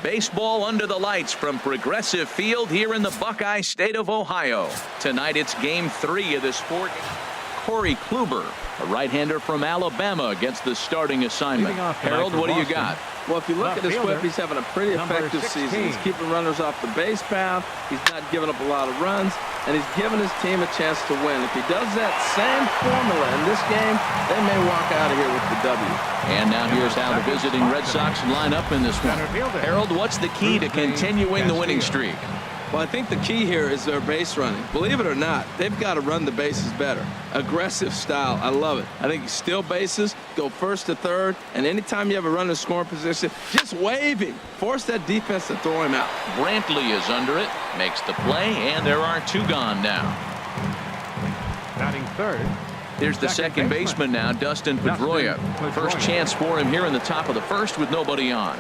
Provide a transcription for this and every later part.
Baseball under the lights from Progressive Field here in the Buckeye State of Ohio. Tonight it's Game 3 of the sport. Corey Kluber, a right-hander from Alabama, gets the starting assignment. Harold, what do you got? Well, if you look at his whip, he's having a pretty effective season. He's keeping runners off the base path. He's not giving up a lot of runs, and he's giving his team a chance to win. If he does that same formula in this game, they may walk out of here with the W. And now here's how the visiting Red Sox line up in this one. Harold, what's the key to continuing the winning streak? Well, I think the key here is their base running. Believe it or not, they've got to run the bases better. Aggressive style. I love it. I think you steal bases, go first to third, and anytime you have a runner in scoring position, just wave him. Force that defense to throw him out. Brantley is under it, makes the play, and there are 2 gone now. Batting third. Here's the second baseman now, Dustin Pedroia. First chance for him here in the top of the first with nobody on.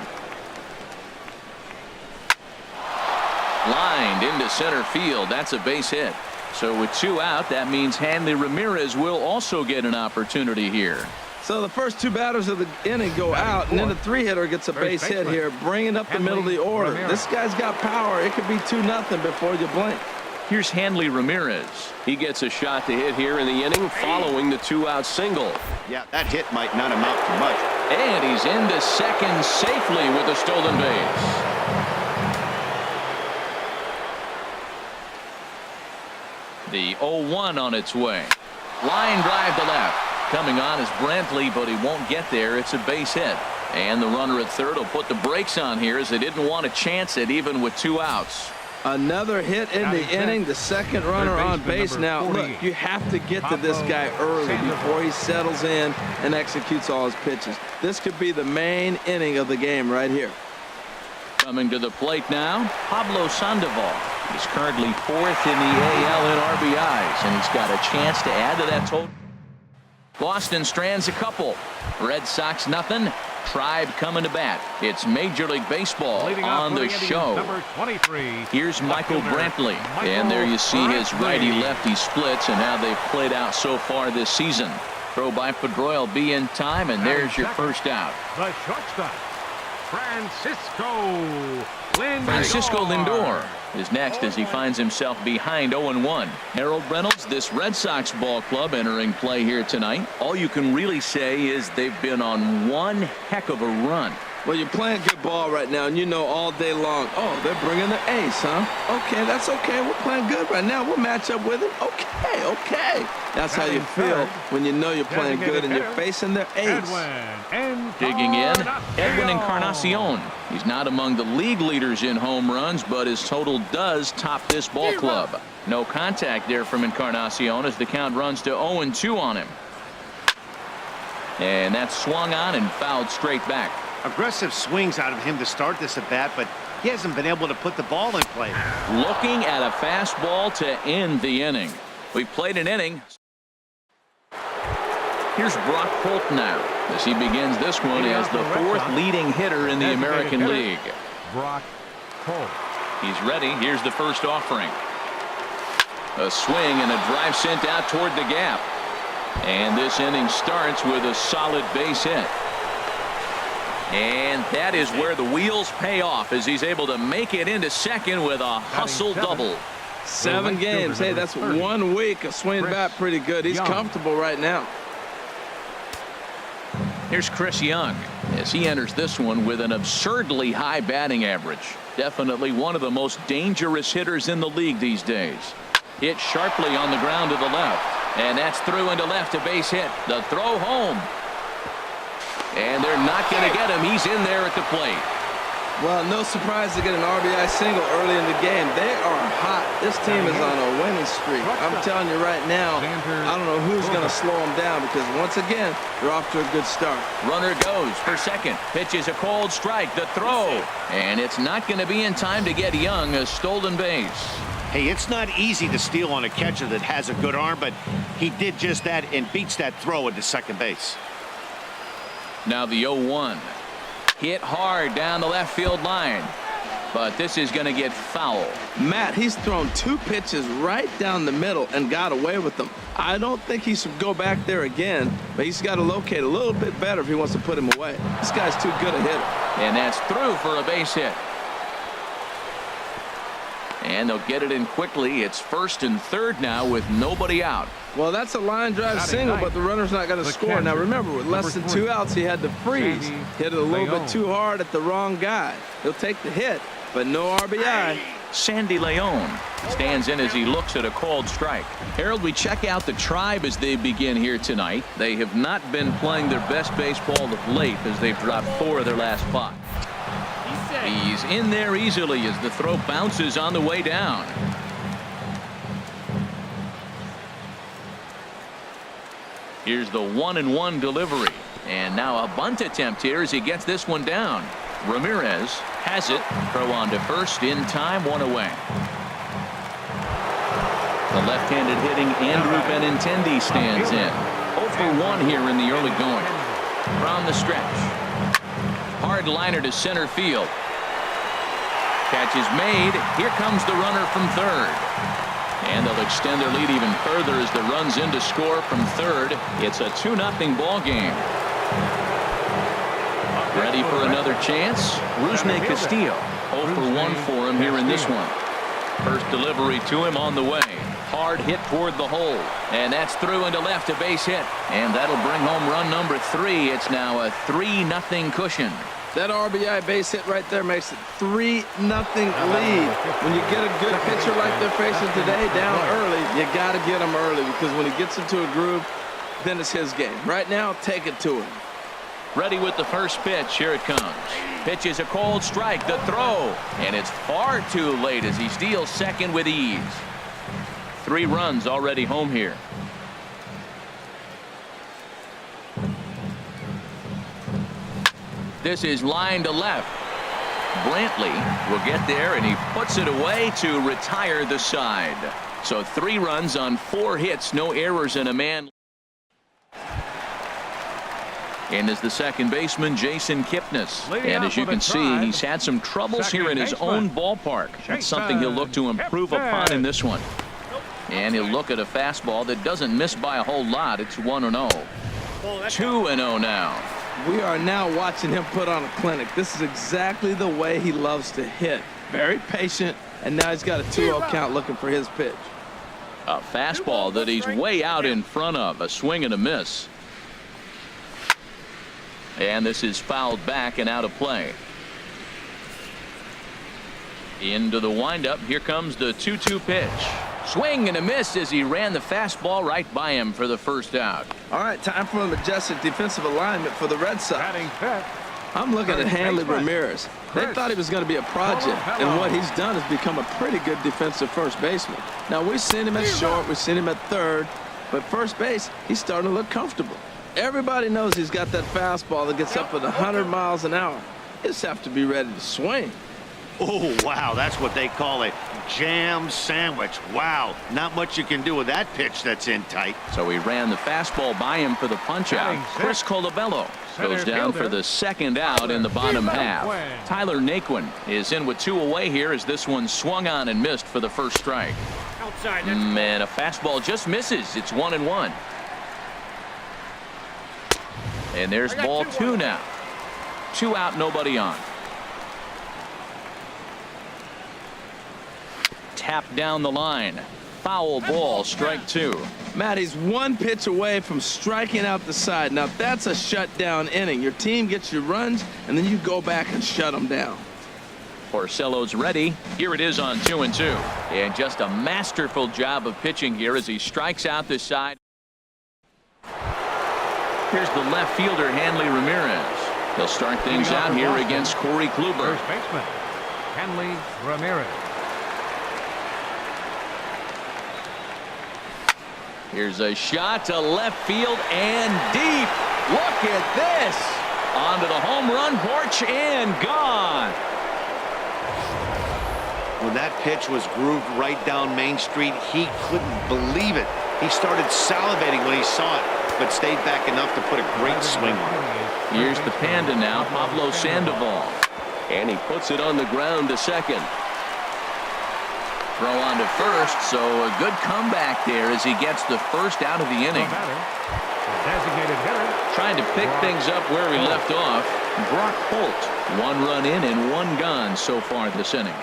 Lined into center field. That's a base hit. So with 2 out, that means Hanley Ramirez will also get an opportunity here. So the first 2 batters of the inning go out, and then the 3-hitter gets a base hit here, bringing up the middle of the order. This guy's got power. It could be 2-0 before you blink. Here's Hanley Ramirez. He gets a shot to hit here in the inning following the 2-out single. Yeah, that hit might not amount to much. And he's into second safely with a stolen base. The 0-1 on its way. Line drive to left. Coming on is Brantley, but he won't get there. It's a base hit. And the runner at third will put the brakes on here as they didn't want to chance it even with 2 outs. Another hit in the inning. The second runner on base now. Look, you have to get to this guy early before he settles in and executes all his pitches. This could be the main inning of the game right here. Coming to the plate now, Pablo Sandoval. He's currently 4th in the AL in RBIs, and he's got a chance to add to that total. Boston strands a couple. Red Sox nothing. Tribe coming to bat. It's Major League Baseball on the show. Number 23. Here's Michael Brantley. And there you see his righty-lefty splits and how they've played out so far this season. Throw by Pedroia will be in time, and there's your first out. The shortstop, Francisco Lindor is next as he finds himself behind 0-1. Harold Reynolds, this Red Sox ball club entering play here tonight. All you can really say is they've been on one heck of a run. Well, you're playing good ball right now, and you know all day long, oh, they're bringing the ace, huh? Okay, that's okay. We're playing good right now. We'll match up with them. Okay. That's how you feel when you know you're playing good and you're facing their ace. Digging in, Edwin Encarnacion. He's not among the league leaders in home runs, but his total does top this ball club. No contact there from Encarnacion as the count runs to 0-2 on him. And that's swung on and fouled straight back. Aggressive swings out of him to start this at bat, but he hasn't been able to put the ball in play. Looking at a fastball to end the inning. We've played an inning. Here's Brock Holt now as he begins this one as the 4th leading hitter in the American League. Brock Holt. He's ready. Here's the first offering. A swing and a drive sent out toward the gap. And this inning starts with a solid base hit. And that is where the wheels pay off as he's able to make it into second with a hustle double. 7 games. Hey, that's 1 week of swing bat pretty good. He's comfortable right now. Here's Chris Young as he enters this one with an absurdly high batting average. Definitely one of the most dangerous hitters in the league these days. Hit sharply on the ground to the left. And that's through into left, a base hit. The throw home. And they're not going to get him. He's in there at the plate. Well, no surprise to get an RBI single early in the game. They are hot. This team is on a winning streak. I'm telling you right now, I don't know who's going to slow them down because once again, they're off to a good start. Runner goes for second. Pitches a cold strike. The throw. And it's not going to be in time to get Young a stolen base. Hey, it's not easy to steal on a catcher that has a good arm, but he did just that and beats that throw into second base. Now the 0-1. Hit hard down the left field line. But this is going to get foul. Matt, he's thrown 2 pitches right down the middle and got away with them. I don't think he should go back there again, but he's got to locate a little bit better if he wants to put him away. This guy's too good a hitter. And that's through for a base hit. And they'll get it in quickly. It's 1st and 3rd now with nobody out. Well, that's a line drive single, but the runner's not going to score. Now, remember, with less than 2 outs, he had to freeze. Hit it a little bit too hard at the wrong guy. He'll take the hit, but no RBI. Sandy Leon stands in as he looks at a called strike. Harold, we check out the Tribe as they begin here tonight. They have not been playing their best baseball of late as they've dropped 4 of their last 5. He's in there easily as the throw bounces on the way down. Here's the 1-1 delivery. And now a bunt attempt here as he gets this one down. Ramirez has it. Throw on to first in time, 1 away. The left-handed hitting Andrew Benintendi stands in. 0 for 1 here in the early going. From the stretch. Hard liner to center field. Catch is made. Here comes the runner from 3rd. And they'll extend their lead even further as the run's in to score from 3rd. It's a 2-0 ball game. Ready for another chance. Rusney Castillo. 0 for 1 for him here in this one. First delivery to him on the way. Hard hit toward the hole. And that's through into left, a base hit. And that'll bring home run number 3. It's now a 3-0 cushion. That RBI base hit right there makes it 3-0 lead. When you get a good pitcher like they're facing today down early, you got to get him early because when he gets into a groove, then it's his game. Right now, take it to him. Ready with the first pitch. Here it comes. Pitch is a cold strike. The throw. And it's far too late as he steals second with ease. 3 runs already home here. This is line to left. Brantley will get there, and he puts it away to retire the side. So 3 runs on 4 hits, no errors, and a man. And is the second baseman, Jason Kipnis. And as you can see, he's had some troubles here in his own ballpark. That's something he'll look to improve upon in this one. And he'll look at a fastball that doesn't miss by a whole lot. It's 1-0. 2-0 now. We are now watching him put on a clinic. This is exactly the way he loves to hit. Very patient, and now he's got a 2-0 count looking for his pitch. A fastball that he's way out in front of. A swing and a miss. And this is fouled back and out of play. Into the windup. Here comes the 2-2 pitch. Swing and a miss as he ran the fastball right by him for the first out. All right, time for a majestic defensive alignment for the Red Sox. I'm looking at Hanley Ramirez. They thought he was going to be a project, and what he's done is become a pretty good defensive first baseman. Now, we've seen him at short, we've seen him at 3rd, but first base, he's starting to look comfortable. Everybody knows he's got that fastball that gets up at 100 miles an hour. He just have to be ready to swing. Oh, wow, that's what they call a jam sandwich. Wow, not much you can do with that pitch that's in tight. So he ran the fastball by him for the punch out. Chris Colabello goes down for the second out in the bottom half. Tyler Naquin is in with 2 away here as this one swung on and missed for the first strike. And a fastball just misses. It's 1-1. And there's ball 2 now. 2 out, nobody on. Tap down the line. Foul ball, strike 2. Matt, he's 1 pitch away from striking out the side. Now, that's a shutdown inning. Your team gets your runs, and then you go back and shut them down. Porcello's ready. Here it is on 2-2. And just a masterful job of pitching here as he strikes out this side. Here's the left fielder, Hanley Ramirez. He'll start things out here against Corey Kluber. First baseman, Hanley Ramirez. Here's a shot to left field and deep. Look at this. Onto the home run porch and gone. When that pitch was grooved right down Main Street, he couldn't believe it. He started salivating when he saw it, but stayed back enough to put a great swing on it. Here's the Panda now, Pablo Sandoval. And he puts it on the ground to second. Throw on to first, so a good comeback there as he gets the first out of the inning. Designated hitter. Trying to pick things up where he left off. Brock Holt, 1 run in and 1 gone so far this inning.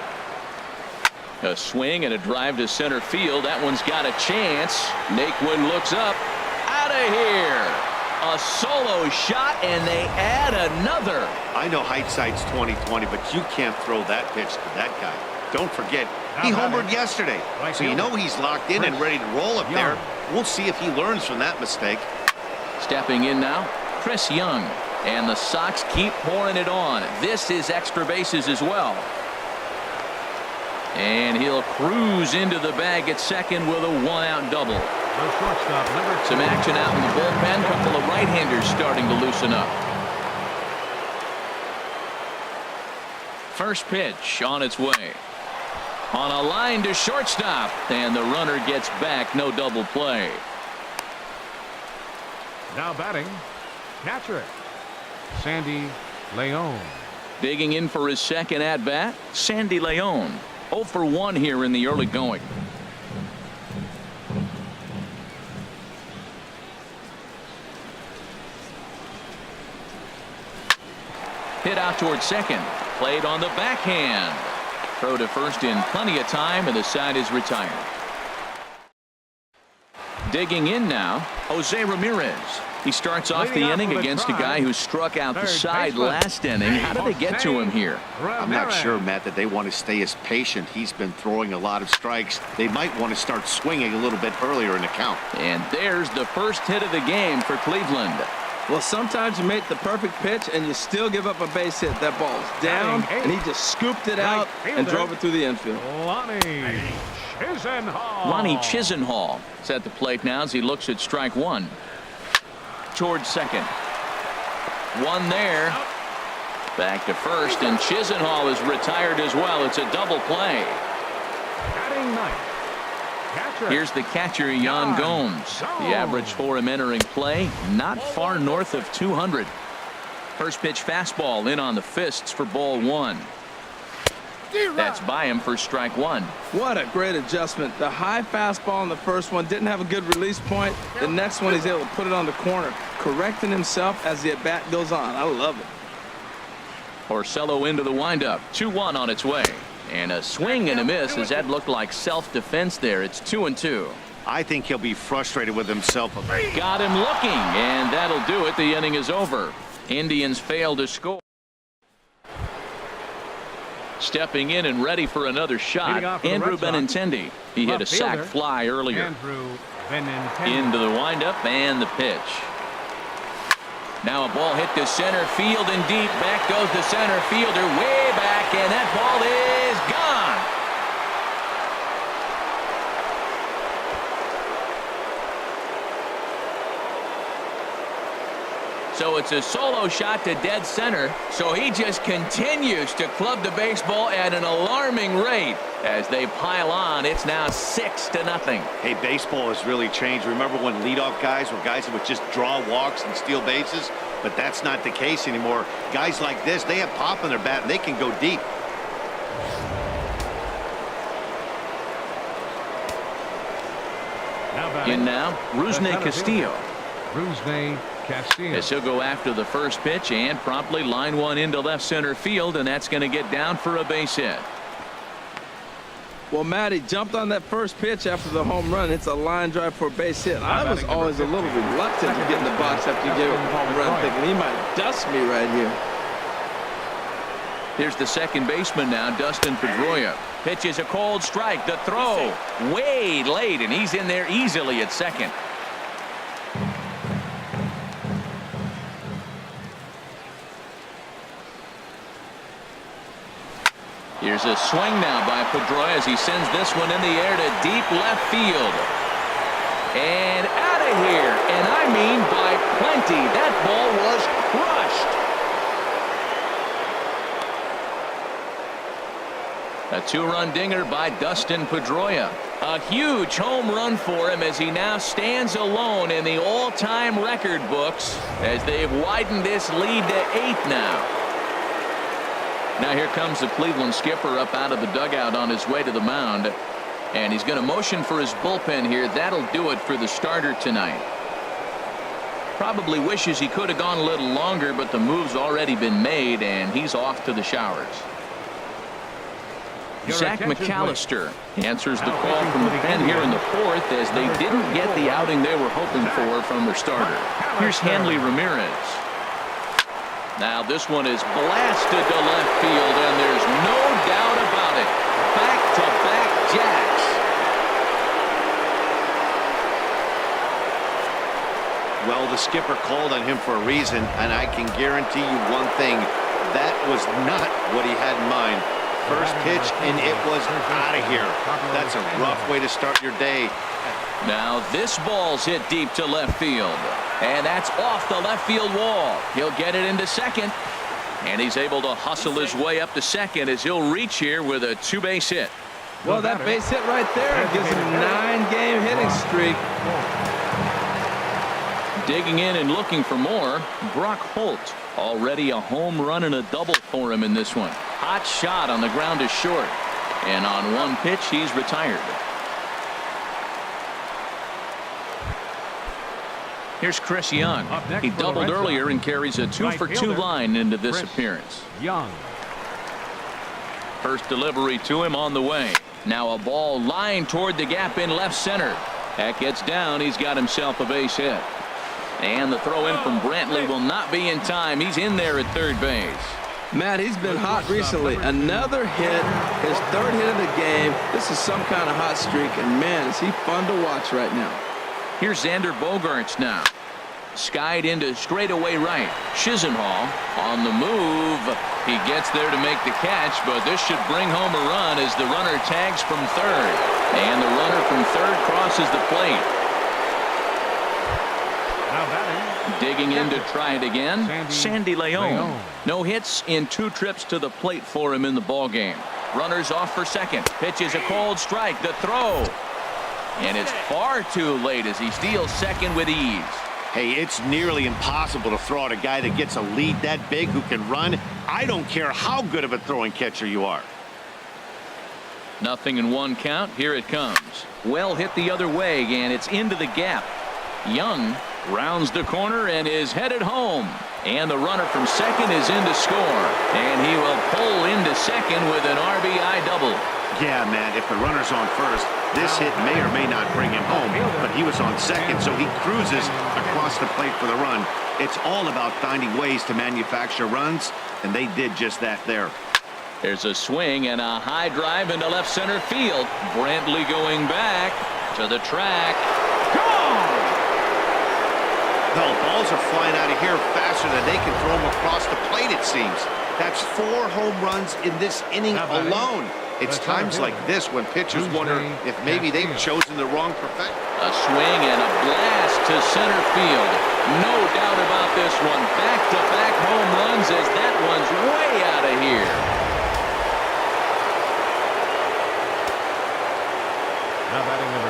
A swing and a drive to center field. That one's got a chance. Naquin looks up. Out of here. A solo shot, and they add another. I know hindsight's 20/20, but you can't throw that pitch to that guy. Don't forget, he homered yesterday, so you know he's locked in and ready to roll up there. We'll see if he learns from that mistake. Stepping in now, Chris Young. And the Sox keep pouring it on. This is extra bases as well. And he'll cruise into the bag at second with a one-out double. The shortstop, number 2. Some action out in the bullpen. Couple of right-handers starting to loosen up. First pitch on its way. On a line to shortstop. And the runner gets back. No double play. Now batting, catcher, Sandy Leon. Digging in for his second at-bat, Sandy Leon. 0 for 1 here in the early going. Hit out towards second. Played on the backhand. Throw to first in plenty of time, and the side is retired. Digging in now, Jose Ramirez. He starts off the inning against a guy who struck out the side last inning. How did they get to him here? I'm not sure, Matt, that they want to stay as patient. He's been throwing a lot of strikes. They might want to start swinging a little bit earlier in the count. And there's the first hit of the game for Cleveland. Well, sometimes you make the perfect pitch and you still give up a base hit. That ball's down, and he just scooped it out and drove it through the infield. Lonnie Chisenhall is at the plate now as he looks at strike one. Towards second. One there. Back to first, and Chisenhall is retired as well. It's a double play. Here's the catcher, Yan Gomes. The average for him entering play, not far north of 200. First pitch fastball in on the fists for ball one. That's by him for strike one. What a great adjustment. The high fastball in the first one didn't have a good release point. The next one he's able to put it on the corner, correcting himself as the at-bat goes on. I love it. Porcello into the windup. 2-1 on its way. And a swing and a miss as that looked like self-defense there. It's 2-2. I think he'll be frustrated with himself. Got him looking, and that'll do it. The inning is over. Indians fail to score. Stepping in and ready for another shot, Andrew Benintendi. He hit a sac fly earlier. Into the windup and the pitch. Now a ball hit to center field and deep. Back goes the center fielder way back, and that ball is gone. So it's a solo shot to dead center. So he just continues to club the baseball at an alarming rate. As they pile on, it's now 6-0. Hey, baseball has really changed. Remember when leadoff guys were guys that would just draw walks and steal bases? But that's not the case anymore. Guys like this, they have pop in their bat and they can go deep. In now, Rusney Castillo. Rusney Castillo. As he'll go after the first pitch and promptly line one into left center field, and that's going to get down for a base hit. Well, Matty jumped on that first pitch after the home run. It's a line drive for a base hit. I was always a little reluctant to get in the box after you gave him a home run, thinking he might dust me right here. Here's the second baseman now, Dustin Pedroia. Pitches a cold strike. The throw way late, and he's in there easily at second. Here's a swing now by Pedroia as he sends this one in the air to deep left field. And out of here. And I mean by plenty. That ball was crushed. A two-run dinger by Dustin Pedroia. A huge home run for him as he now stands alone in the all-time record books as they've widened this lead to 8 now. Now here comes the Cleveland skipper up out of the dugout on his way to the mound. And he's going to motion for his bullpen here. That'll do it for the starter tonight. Probably wishes he could have gone a little longer, but the move's already been made, and he's off to the showers. Zach McAllister answers the call from the pen here in the fourth as they didn't get the outing they were hoping for from their starter. Here's Hanley Ramirez. Now this one is blasted to left field, and there's no doubt about it. Back-to-back jacks. Well, the skipper called on him for a reason, and I can guarantee you one thing. That was not what he had in mind. First pitch, and it was out of here. That's a rough way to start your day. Now this ball's hit deep to left field, and that's off the left field wall. He'll get it into second, and he's able to hustle his way up to second as he'll reach here with a two-base hit. Well, that base hit right there gives him a 9-game hitting streak. Digging in and looking for more, Brock Holt. Already a home run and a double for him in this one. Hot shot on the ground is short, and on one pitch he's retired. Here's Chris Young. He doubled earlier and carries a 2-for-2 line into this appearance. Young. First delivery to him on the way. Now a ball lined toward the gap in left center. That gets down. He's got himself a base hit. And the throw in from Brantley will not be in time. He's in there at third base. Matt, he's been hot recently. Another hit, his third hit of the game. This is some kind of hot streak, and man, is he fun to watch right now. Here's Xander Bogaerts now. Skied into straightaway right. Chisenhall on the move. He gets there to make the catch, but this should bring home a run as the runner tags from third. And the runner from third crosses the plate. Digging in to try it again, Sandy Leon. No hits in 2 trips to the plate for him in the ballgame. Runners off for second. Pitch is a cold strike. The throw. And it's far too late as he steals second with ease. Hey, it's nearly impossible to throw at a guy that gets a lead that big who can run. I don't care how good of a throwing catcher you are. Nothing in 1 count. Here it comes. Well hit the other way, and it's into the gap. Young rounds the corner and is headed home. And the runner from second is in to score. And he will pull into second with an RBI double. Yeah, man, if the runner's on first, this hit may or may not bring him home, but he was on second, so he cruises across the plate for the run. It's all about finding ways to manufacture runs, and they did just that there. There's a swing and a high drive into left center field. Brantley going back to the track. Gone! No, balls are flying out of here faster than they can throw them across the plate, it seems. That's 4 home runs in this inning alone. It's times like this when pitchers wonder if maybe they've chosen the wrong profession. A swing and a blast to center field. No doubt about this one. Back-to-back home runs as that one's way out of here.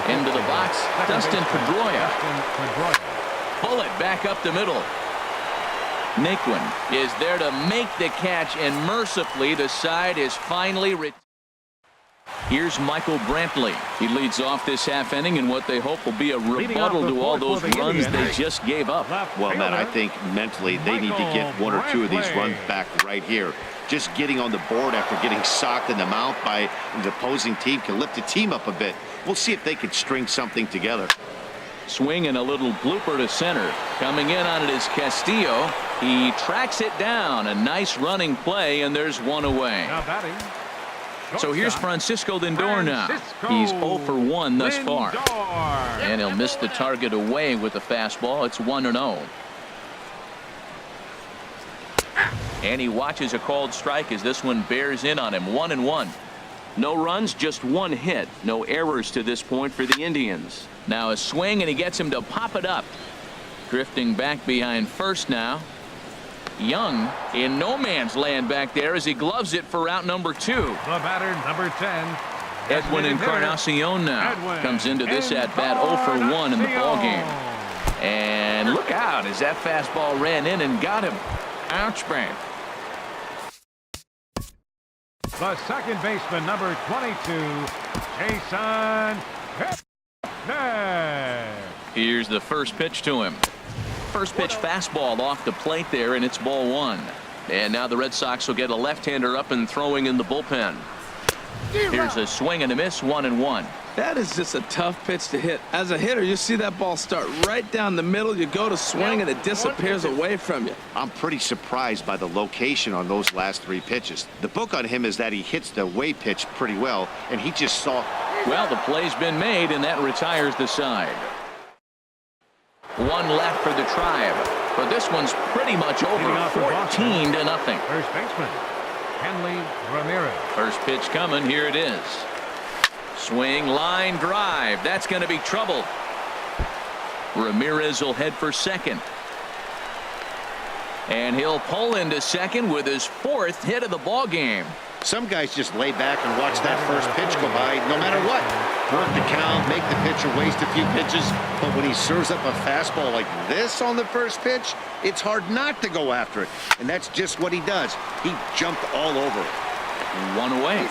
Into the box, Dustin Pedroia. Bullet back up the middle. Naquin is there to make the catch, and mercifully the side is finally retired. Here's Michael Brantley. He leads off this half inning in what they hope will be a rebuttal to all those runs they just gave up. Well, Matt, I think mentally they need to get 1 or 2 of these runs back right here. Just getting on the board after getting socked in the mouth by the opposing team can lift the team up a bit. We'll see if they can string something together. Swing and a little blooper to center. Coming in on it is Castillo. He tracks it down. A nice running play, and there's 1 away. Now batting. So here's Francisco Lindor now. He's 0 for 1 thus far. And he'll miss the target away with the fastball. It's 1-0. And he watches a called strike as this one bears in on him. 1-1. No runs, just 1 hit. No errors to this point for the Indians. Now a swing, and he gets him to pop it up. Drifting back behind first now. Young in no man's land back there as he gloves it for out number 2. The batter, number 10. Edwin Encarnacion now comes into this at bat 0 for 1 in the ballgame. And look out as that fastball ran in and got him. Ouch, man. The second baseman, number 22, Jason Hernandez. Here's the first pitch to him. First pitch fastball off the plate there, and it's ball 1. And now the Red Sox will get a left-hander up and throwing in the bullpen. Here's a swing and a miss, 1-1. That is just a tough pitch to hit. As a hitter, you see that ball start right down the middle. You go to swing, and it disappears away from you. I'm pretty surprised by the location on those last 3 pitches. The book on him is that he hits the away pitch pretty well, and he just saw. Well, the play's been made, and that retires the side. 1 left for the Tribe, but this one's pretty much over, 14-0. First baseman, Henley Ramirez. First pitch coming. Here it is. Swing, line drive. That's going to be trouble. Ramirez will head for second. And he'll pull into second with his 4th hit of the ball game. Some guys just lay back and watch that first pitch go by no matter what. Work the count, make the pitcher waste a few pitches. But when he serves up a fastball like this on the first pitch, it's hard not to go after it. And that's just what he does. He jumped all over it. 1 away.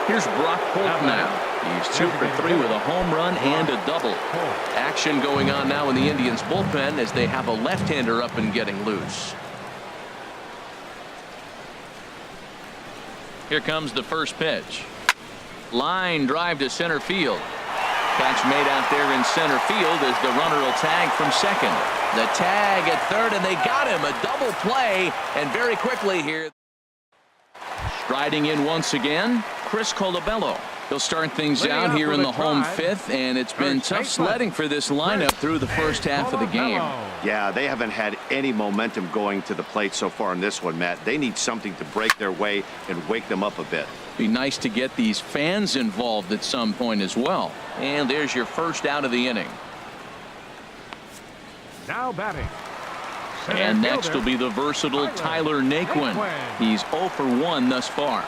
Here's Brock Holt now. He's 2 for 3 with a home run and a double. Action going on now in the Indians bullpen as they have a left-hander up and getting loose. Here comes the first pitch. Line drive to center field. Catch made out there in center field as the runner will tag from second. The tag at third, and they got him. A double play, and very quickly here. Striding in once again, Chris Colabello. He'll start things out here in the home 5th, and it's been tough sledding for this lineup through the first half of the game. Yeah, they haven't had any momentum going to the plate so far in this one, Matt. They need something to break their way and wake them up a bit. Be nice to get these fans involved at some point as well. And there's your first out of the inning. Now batting. And next will be the versatile Tyler Naquin. He's 0 for 1 thus far.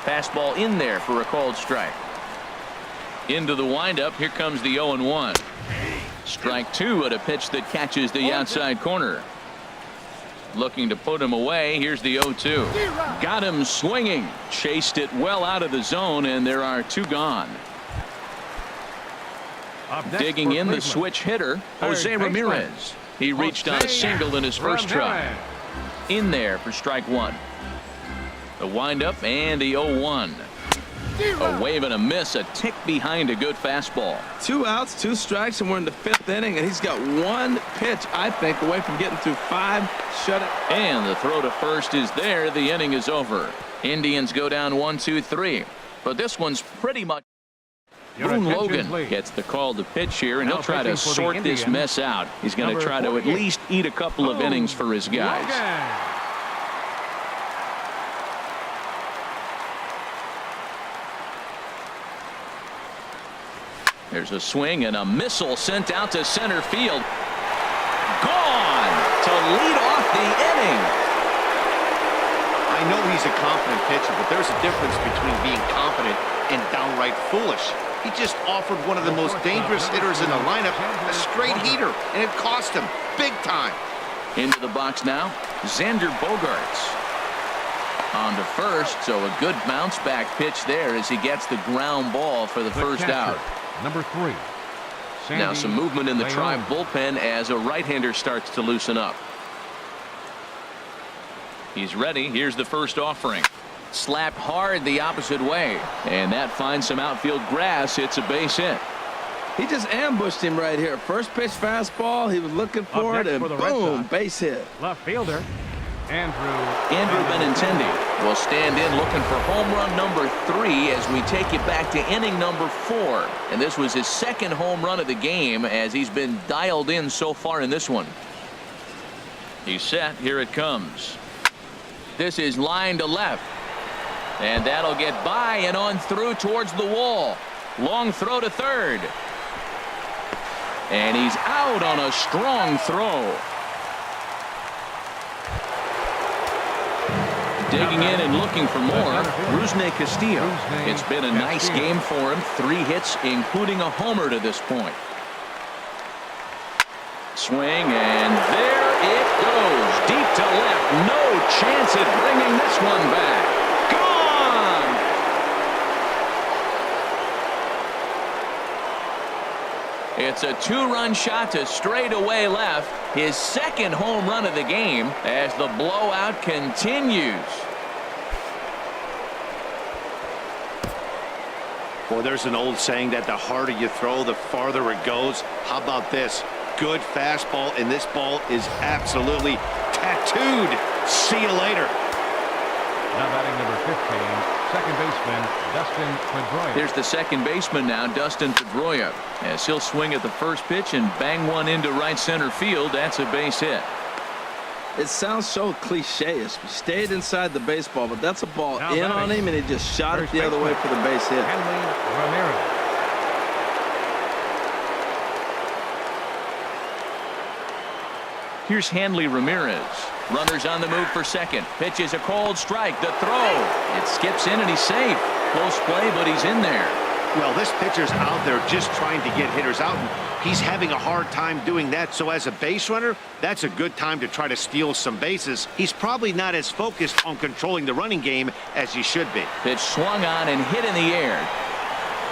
Fastball in there for a called strike. Into the windup. Here comes the 0-1. Strike 2 at a pitch that catches the outside corner. Looking to put him away. Here's the 0-2. Got him swinging. Chased it well out of the zone, and there are 2 gone. Digging in the switch hitter, Jose Ramirez. He reached on a single in his first try. In there for strike 1. The windup and the 0-1. A wave and a miss, a tick behind a good fastball. 2 outs, 2 strikes, and we're in the 5th inning, and he's got 1 pitch, I think, away from getting through 5 shutout. And the throw to first is there. The inning is over. Indians go down 1-2-3. But this one's pretty much. Boone Logan gets the call to pitch here, and he'll try to sort this mess out. He's going to try to at least eat a couple of innings for his guys. There's a swing and a missile sent out to center field. Gone to lead off the inning. I know he's a confident pitcher, but there's a difference between being confident and downright foolish. He just offered one of the most dangerous hitters in the lineup a straight heater, and it cost him big time. Into the box now, Xander Bogaerts. On to first, so a good bounce back pitch there as he gets the ground ball for the first out. Number 3. Now some movement in the Tribe bullpen as a right-hander starts to loosen up. He's ready. Here's the first offering. Slapped hard the opposite way, and that finds some outfield grass. It's a base hit. He just ambushed him right here. First pitch fastball. He was looking for it, and boom, base hit. Left fielder, Andrew Benintendi will stand in looking for home run number 3 as we take you back to inning number 4. And this was his 2nd home run of the game as he's been dialed in so far in this one. He's set. Here it comes. This is line to left. And that'll get by and on through towards the wall. Long throw to third. And he's out on a strong throw. Digging in and looking for more, Rusney Castillo. It's been a nice game for him. 3 hits, including a homer to this point. Swing, and there it goes. Deep to left. No chance at bringing this one back. Gone! It's a 2-run shot to straightaway left. His second home run of the game as the blowout continues. Well, there's an old saying that the harder you throw, the farther it goes. How about this? Good fastball, and this ball is absolutely tattooed. See you later. Now batting number 15, second baseman Dustin Pedroia. Here's the second baseman now, Dustin Pedroia, as he'll swing at the first pitch and bang one into right center field. That's a base hit. It sounds so cliche-ish. He stayed inside the baseball, but that's a ball now in on him, and he just shot it the other way for the base hit. Hanley Ramirez. Here's Hanley Ramirez. Runners on the move for second. Pitch is a cold strike. The throw. It skips in and he's safe. Close play, but he's in there. Well, this pitcher's out there just trying to get hitters out. He's having a hard time doing that. So as a base runner, that's a good time to try to steal some bases. He's probably not as focused on controlling the running game as he should be. Pitch swung on and hit in the air.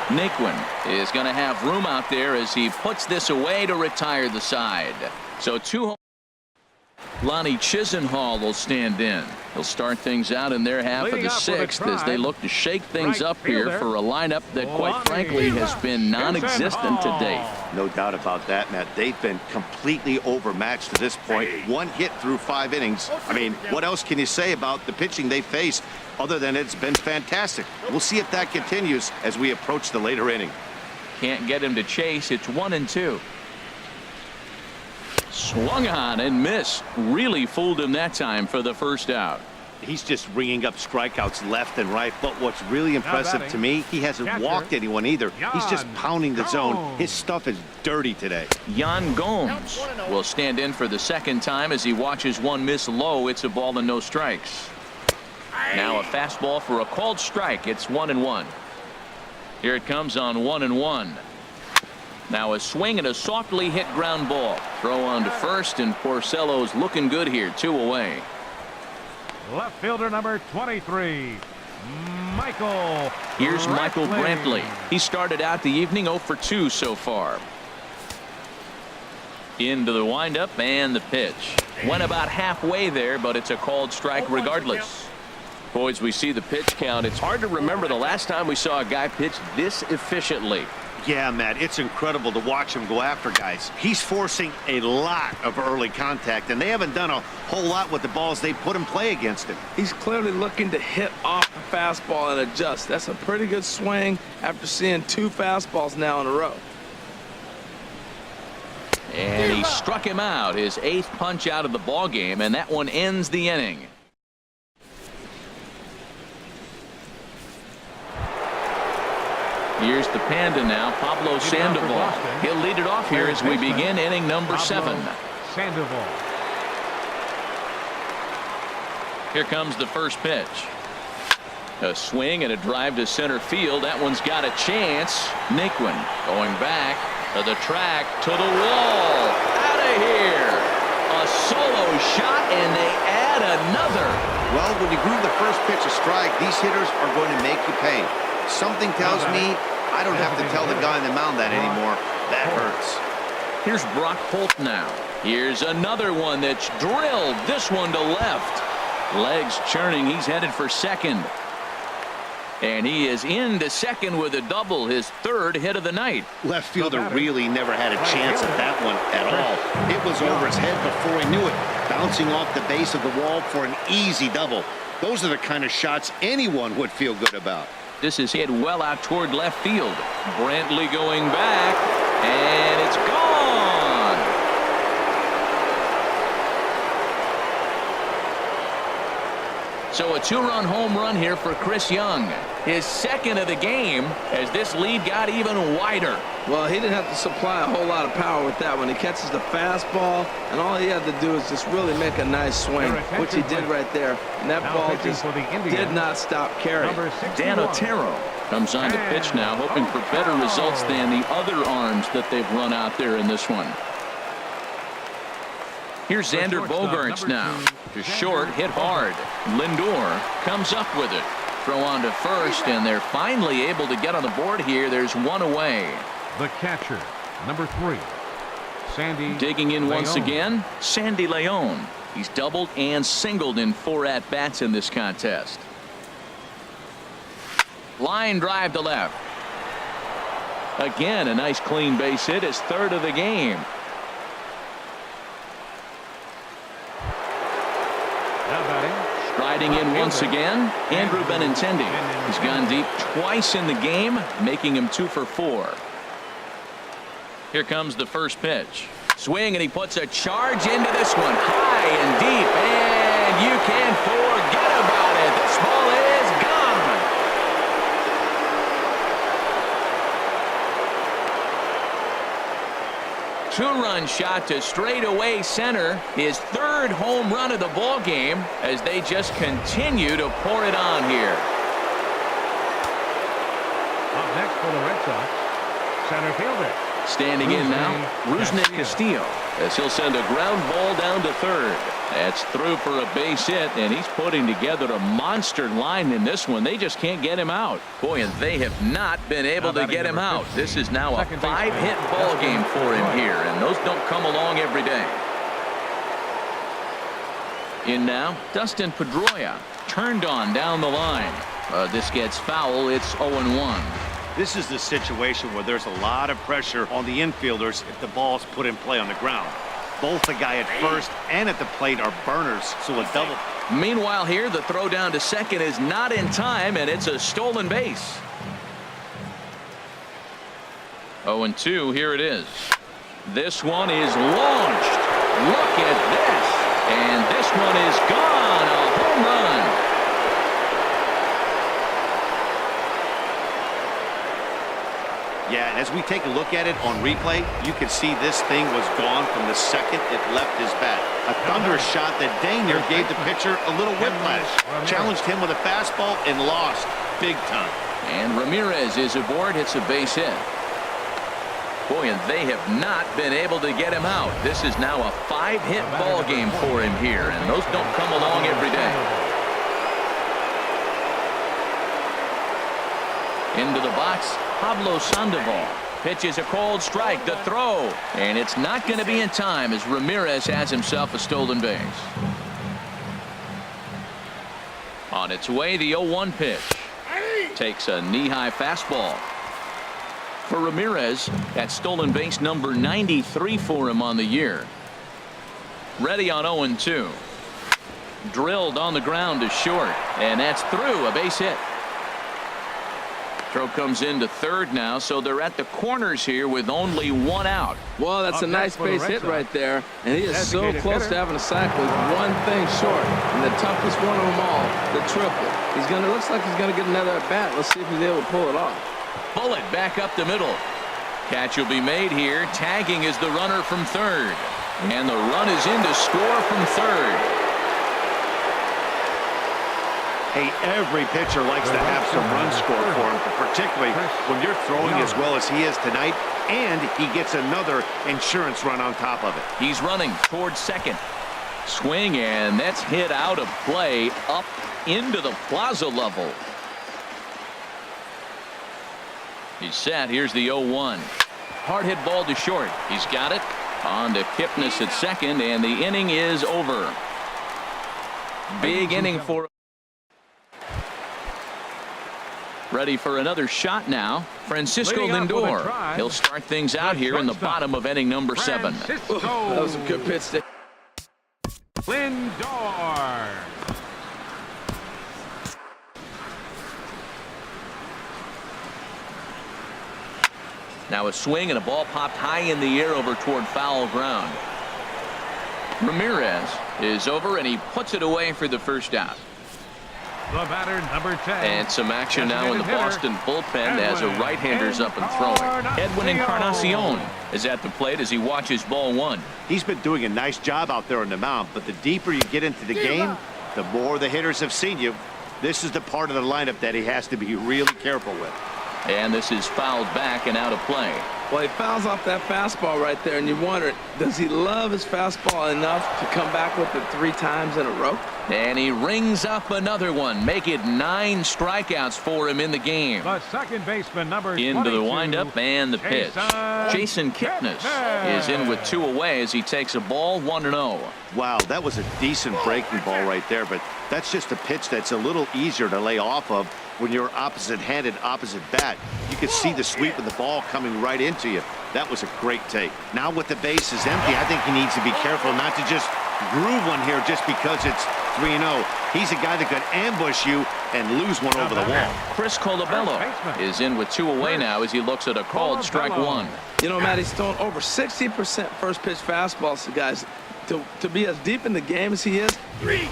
Naquin is going to have room out there as he puts this away to retire the side. So 2 home. Lonnie Chisenhall will stand in. He'll start things out in their half of the 6th as they look to shake things up here for a lineup that, quite frankly, has been non-existent to date. No doubt about that, Matt. They've been completely overmatched to this point. 1 hit through 5 innings. I mean, what else can you say about the pitching they faced other than it's been fantastic? We'll see if that continues as we approach the later inning. Can't get him to chase. It's 1-2. Swung on and missed. Really fooled him that time for the first out. He's just ringing up strikeouts left and right. But what's really impressive to me, he hasn't walked anyone either. He's just pounding the zone. His stuff is dirty today. Yan Gomes will stand in for the second time as he watches one miss low. It's a ball and no strikes. Now a fastball for a called strike. It's 1-1. Here it comes on 1-1. Now a swing and a softly hit ground ball. Throw on to first, and Porcello's looking good here. 2 away. Left fielder number 23, Michael. Here's Michael Brantley. He started out the evening 0 for 2 so far. Into the windup and the pitch. Went about halfway there, but it's a called strike regardless. Boys, we see the pitch count. It's hard to remember the last time we saw a guy pitch this efficiently. Yeah, Matt, it's incredible to watch him go after guys. He's forcing a lot of early contact, and they haven't done a whole lot with the balls they put in play against him. He's clearly looking to hit off the fastball and adjust. That's a pretty good swing after seeing 2 fastballs now in a row. And he struck him out, his 8th punch out of the ball game, and that one ends the inning. Here's the Panda now, Pablo Sandoval. He'll lead it off here as we begin inning number 7. Sandoval. Here comes the first pitch. A swing and a drive to center field. That one's got a chance. Naquin going back to the track, to the wall. Out of here. A solo shot, and they add another. Well, when you groove the first pitch a strike, these hitters are going to make you pay. Something tells me I don't have to tell the guy on the mound that anymore. That hurts. Here's Brock Holt now. Here's another one that's drilled. This one to left. Legs churning. He's headed for second. And he is into second with a double, his 3rd hit of the night. Left fielder really never had a chance at that one at all. It was over his head before he knew it, bouncing off the base of the wall for an easy double. Those are the kind of shots anyone would feel good about. This is hit well out toward left field. Brantley going back, and it's gone. So a 2-run home run here for Chris Young. His 2nd of the game as this lead got even wider. Well, he didn't have to supply a whole lot of power with that one. He catches the fastball, and all he had to do is just really make a nice swing, which he did right there. And that ball just did not stop carrying. Dan Otero comes on to pitch now, hoping for better results than the other arms that they've run out there in this one. Here's Xander Bogaerts now. To short, hit hard. Lindor comes up with it. Throw on to first, and they're finally able to get on the board here. There's 1 away. The catcher, number 3, Sandy. Digging in once Leon. again, Sandy Leon. He's doubled and singled in 4 at-bats in this contest. Line drive to left. Again, a nice clean base hit, his 3rd of the game. Now batting, Striding in once again, Andrew Benintendi. He's gone deep twice in the game, making him 2 for 4. Here comes the first pitch. Swing, and he puts a charge into this one, high and deep, and you can forget about it. This ball is gone. Two-run shot to straightaway center, his 3rd home run of the ball game, as they just continue to pour it on here. up next for the Red Sox, center fielder. Standing in now, Rusney Castillo, as he'll send a ground ball down to 3rd. That's through for a base hit, and he's putting together a monster line in this one. They just can't get him out. Boy, and they have not been able to get him out. This is now a 5-hit ball game for him here, and those don't come along every day. In now, Dustin Pedroia, turned on down the line. This gets foul. It's 0-1. This is the situation where there's a lot of pressure on the infielders if the ball's put in play on the ground. Both the guy at first and at the plate are burners, so a double. Meanwhile here, the throw down to second is not in time, and it's a stolen base. 0-2, here it is. This one is launched. Look at this. And this one is gone. A home run. Yeah, and as we take a look at it on replay, you can see this thing was gone from the second it left his bat. A thunderous shot that dang near gave the pitcher a little whiplash. Challenged him with a fastball and lost big time. And Ramirez is aboard, hits a base hit. Boy, and they have not been able to get him out. This is now a 5-hit ball game for him here, and those don't come along every day. Into the box, Pablo Sandoval. Pitches a cold strike, the throw, and it's not going to be in time as Ramirez has himself a stolen base. On its way, the 0-1 pitch. Takes a knee-high fastball. For Ramirez, that's stolen base number 93 for him on the year. Ready on 0-2. Drilled on the ground to short, and that's through, a base hit. Throw comes into 3rd now, so they're at the corners here with only 1 out. Well, that's a nice base hit right there, and he is so close to having a sack with one thing short, and the toughest one of them all, the triple. Looks like he's gonna get another at bat. Let's see if he's able to pull it off. Bullet back up the middle. Catch will be made here. Tagging is the runner from 3rd, and the run is in to score from 3rd. Hey, every pitcher likes to have some runs scored for him, particularly when you're throwing as well as he is tonight, and he gets another insurance run on top of it. He's running towards 2nd. Swing, and that's hit out of play up into the plaza level. He's set. Here's the 0-1. Hard hit ball to short. He's got it. On to Kipnis at 2nd, and the inning is over. Big inning for. Ready for another shot now. Francisco Lindor. He'll start things out here in the bottom of inning number 7. That was a good pitch. Lindor. Now a swing, and a ball popped high in the air over toward foul ground. Ramirez is over, and he puts it away for the first out. The batter, number 10. And some action now in the Boston bullpen as a right-hander's up and throwing. Edwin Encarnacion is at the plate as he watches ball 1. He's been doing a nice job out there on the mound, but the deeper you get into the game, the more the hitters have seen you. This is the part of the lineup that he has to be really careful with. And this is fouled back and out of play. Well, he fouls off that fastball right there, and you wonder, does he love his fastball enough to come back with it 3 times in a row? And he rings up another one. Make it 9 strikeouts for him in the game. The second baseman, number Into 22, the windup and the pitch. Jason Kipnis is in with 2 away as he takes a ball 1-0. Wow, that was a decent breaking ball right there, but that's just a pitch that's a little easier to lay off of when you're opposite-handed, opposite bat. You can see the sweep of the ball coming right into you. That was a great take. Now with the bases empty, I think he needs to be careful not to just groove one here just because it's 3-0. He's a guy that could ambush you and lose one over the wall. Chris Colabello is in with 2 away now as he looks at a called strike 1. You know, Matt, he's thrown over 60% first pitch fastballs to guys. To be as deep in the game as he is.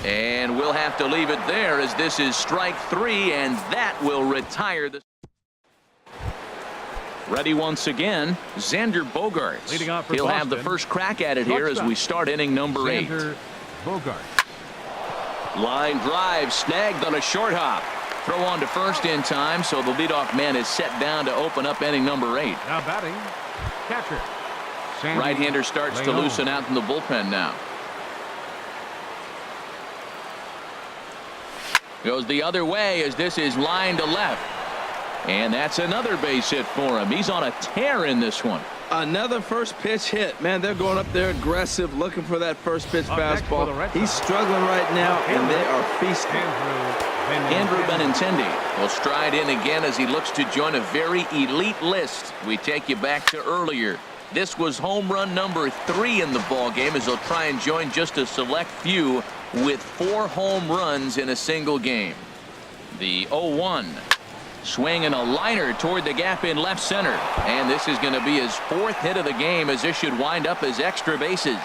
And we'll have to leave it there as this is strike 3, and that will retire the. Ready once again, Xander Bogaerts. Leading off for He'll have the Boston. first crack at it here as we start inning number 8. Xander Bogaerts. Line drive snagged on a short hop. Throw on to first in time, so the leadoff man is set down to open up inning number 8. Now batting, catcher. Sandy Right-hander starts to Leon. loosen out in the bullpen now. Goes the other way as this is line to left. And that's another base hit for him. He's on a tear in this one. Another first pitch hit. Man, they're going up there aggressive, looking for that first pitch Up next for the fastball. Red He's Sox. struggling right now, and they are feasting. Andrew Benintendi will stride in again as he looks to join a very elite list. We take you back to earlier. This was home run number 3 in the ball game as he'll try and join just a select few with 4 home runs in a single game. The 0-1. Swing and a liner toward the gap in left center. And this is going to be his 4th hit of the game as this should wind up as extra bases.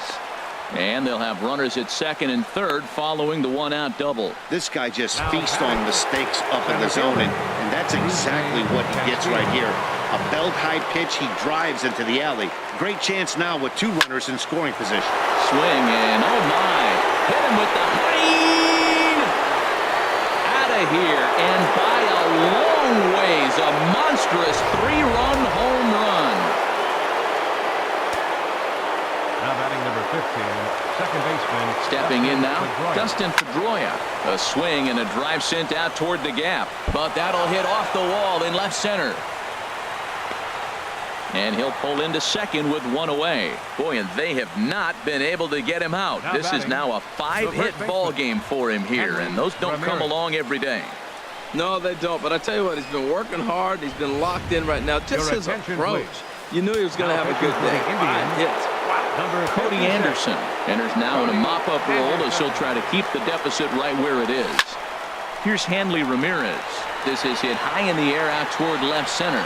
And they'll have runners at second and third following the 1-out double. This guy just feasts on mistakes up in the zone, and that's exactly what he gets right here. A belt-high pitch, he drives into the alley. Great chance now with 2 runners in scoring position. Swing and oh my, hit him with the green. Out of here and by a long ways, a monstrous 3-run home run. Now batting number 15, second baseman. Stepping in now, Pedroia. Dustin Pedroia. A swing and a drive sent out toward the gap, but that'll hit off the wall in left center. And he'll pull into second with 1 away. Boy, and they have not been able to get him out. Now This is batting, now a 5-hit ball game for him here, and those don't come along every day. No, they don't. But I tell you what, he's been working hard. He's been locked in right now. Just Your his attention, approach. please. You knew he was going to have a good day. Indians. 5 hits. Number Cody 56. Anderson enters now in a mop-up role as he'll try to keep the deficit right where it is. Here's Hanley Ramirez. This is hit high in the air out toward left center.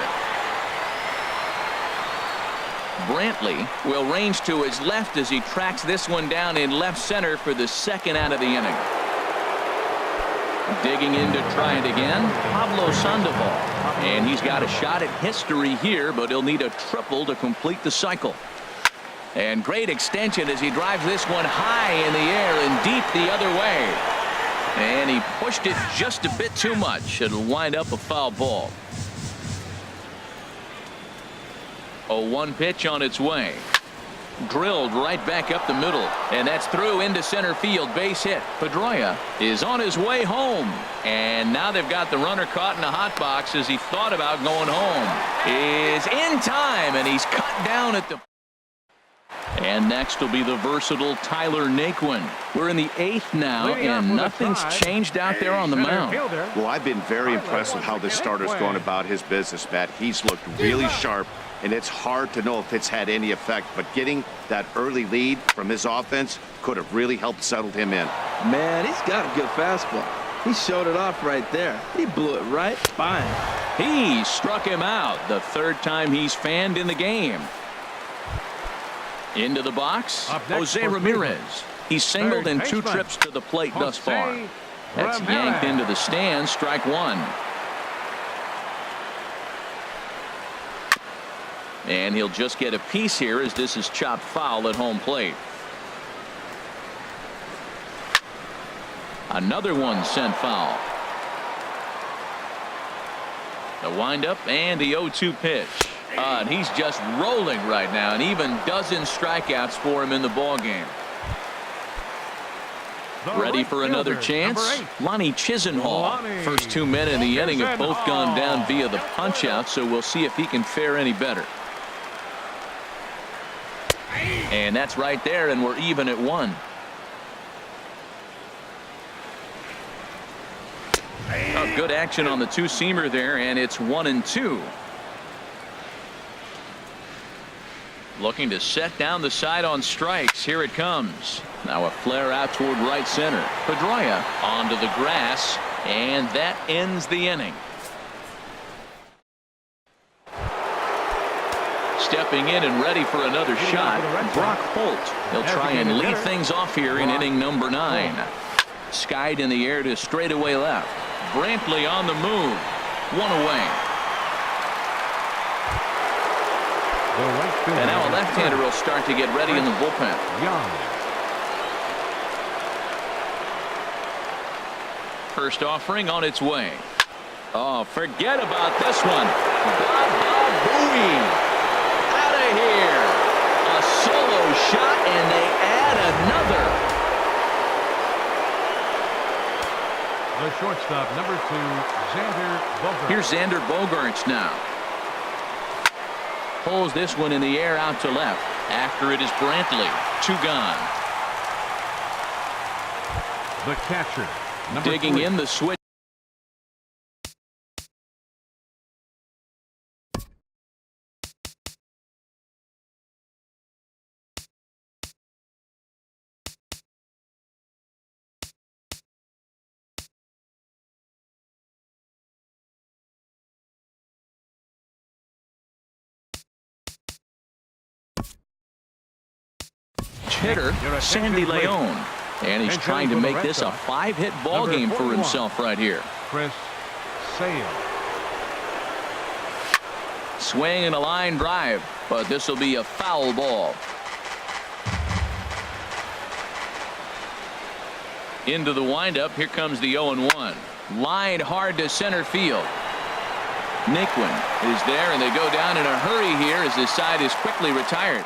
Brantley will range to his left as he tracks this one down in left center for the 2nd out of the inning. Digging in to try it again, Pablo Sandoval. And he's got a shot at history here, but he'll need a triple to complete the cycle. And great extension as he drives this one high in the air and deep the other way. And he pushed it just a bit too much. It'll wind up a foul ball. A 1 pitch on its way. Drilled right back up the middle, and that's through into center field. Base hit. Pedroia is on his way home, and now they've got the runner caught in a hot box as he thought about going home. Is in time, and he's cut down at the. And next will be the versatile Tyler Naquin. We're in the 8th now, Leading off and with a nothing's try. changed out there on the Center mound. fielder. Well, I've been very impressed with how this starter's gone about his business, Matt. He's looked really sharp, and it's hard to know if it's had any effect, but getting that early lead from his offense could have really helped settle him in. Man, he's got a good fastball. He showed it off right there. He blew it right by him. He struck him out the 3rd time he's fanned in the game. Into the box, Up next Jose for Ramirez. He's singled Third in 2 baseman, trips to the plate thus far. Jose That's Ramirez. yanked into the stands, strike 1. And he'll just get a piece here as this is chopped foul at home plate. Another one sent foul. The windup and the 0-2 pitch. And he's just rolling right now, and even dozen strikeouts for him in the ball game. Ready for another chance? Lonnie Chisenhall. First 2 men in the inning have both gone down via the punch out, so we'll see if he can fare any better. And that's right there, and we're even at 1. Good action on the two-seamer there, and it's 1-2. Looking to set down the side on strikes. Here it comes. Now a flare out toward right center. Pedroia onto the grass, and that ends the inning. Stepping in and ready for another shot, Brock Holt. He'll try and lead things off here in inning number 9. Skied in the air to straightaway left. Brantley on the move. 1 away. And now a left-hander will start to get ready in the bullpen. First offering on its way. Oh, forget about this one. Baba Booey. Out of here. A solo shot, and they add another. The shortstop, number 2, Xander Bogaerts. Here's Xander Bogaerts now. Pulls this one in the air out to left. After it is Brantley. 2 gone. The catcher, number Digging 3. in the switch. Hitter Sandy Leon, and he's trying to make this a 5-hit ball game for himself right here. Chris Sale. Swing and a line drive, but this will be a foul ball. Into the windup. Here comes the 0-1. Lined hard to center field. Naquin is there, and they go down in a hurry here as this side is quickly retired.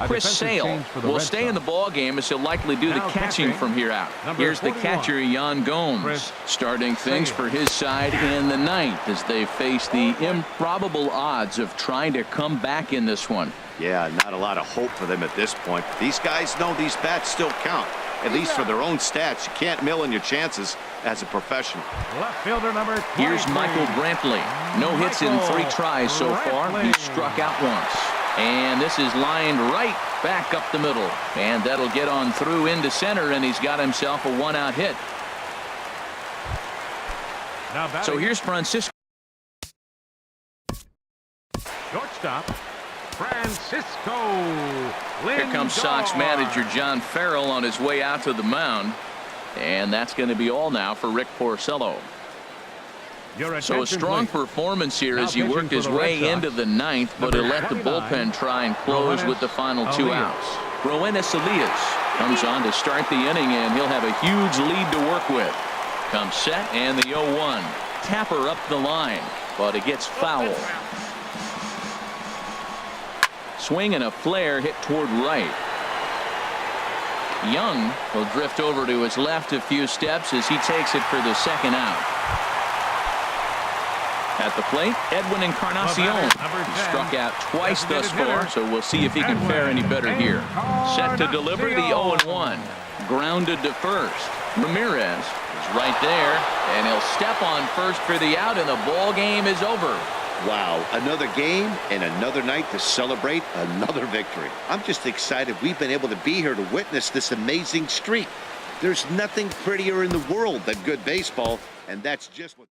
Chris Sale will stay in the ball game as he'll likely do the catching from here out. Here's the catcher, Yan Gomes, starting things for his side in the 9th as they face the improbable odds of trying to come back in this one. Yeah, not a lot of hope for them at this point. These guys know these bats still count, at least for their own stats. You can't mill in your chances as a professional. Left fielder number 23. Here's Michael Brantley. No hits in 3 tries so far. He struck out once. And this is lined right back up the middle. And that'll get on through into center, and he's got himself a 1-out hit. So here's Francisco. Shortstop, Francisco Lindor. Here comes Sox manager John Farrell on his way out to the mound. And that's going to be all now for Rick Porcello. So a strong performance here as he worked his way into the 9th, but he'll let the bullpen try and close with the final 2 outs. Roenis Elias comes on to start the inning, and he'll have a huge lead to work with. Comes set, and the 0-1. Tapper up the line, but it gets foul. Swing and a flare hit toward right. Young will drift over to his left a few steps as he takes it for the 2nd out. At the plate, Edwin Encarnacion. He struck out twice thus far, so we'll see if he can fare any better here. Set to deliver the 0-1. Grounded to first. Ramirez is right there, and he'll step on first for the out, and the ball game is over. Wow, another game and another night to celebrate another victory. I'm just excited we've been able to be here to witness this amazing streak. There's nothing prettier in the world than good baseball, and that's just what